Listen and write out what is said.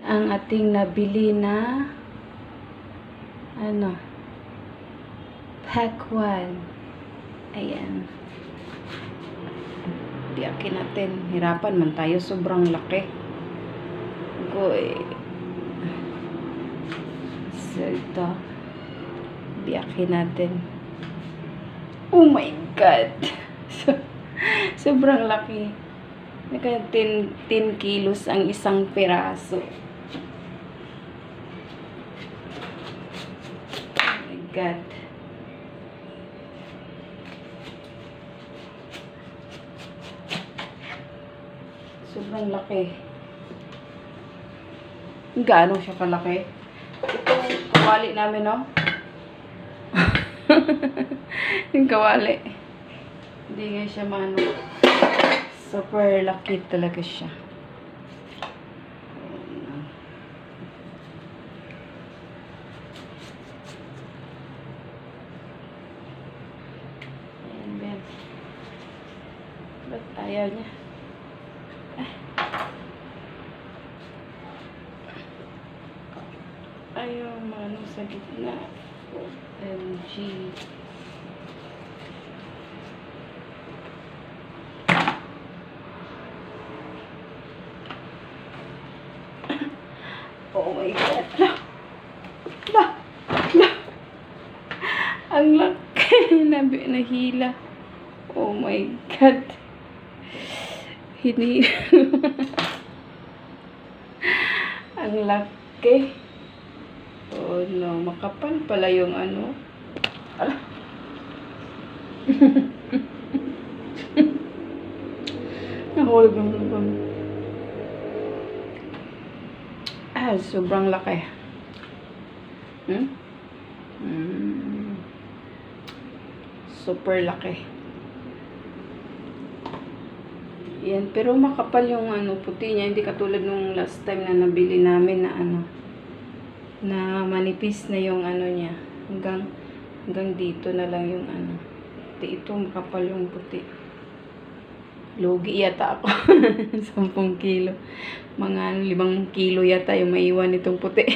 Ang ating nabili na pack 1. Ayan. Biyakin natin. Hirapan man tayo. Sobrang laki. So, ito. Biyakin natin. Oh my God! Sobrang laki. Kaya 10 kilos ang isang piraso. Oh my God. Sobrang laki. Gaano siya kalaki? Itong kawali namin, no? Yung kawali. Hindi nga siya super laki talaga siya. Ayan. Ba't ayaw niya? Ayaw sa gitna. OMG. Oh my God. La. Ang laki. Nahila. Oh my God. Hinila. Ang laki. Oh no. Makapal pala yung Ala. Nahulog yung lubang. Sobrang laki. Super laki. Yan, pero makapal yung puti niya, hindi katulad nung last time na nabili namin na na manipis na yung niya. Hanggang dito na lang yung Ito makapal yung puti. Lugi yata ako. 10 kilo. Mga 5 kilo yata yung maiwan itong puti.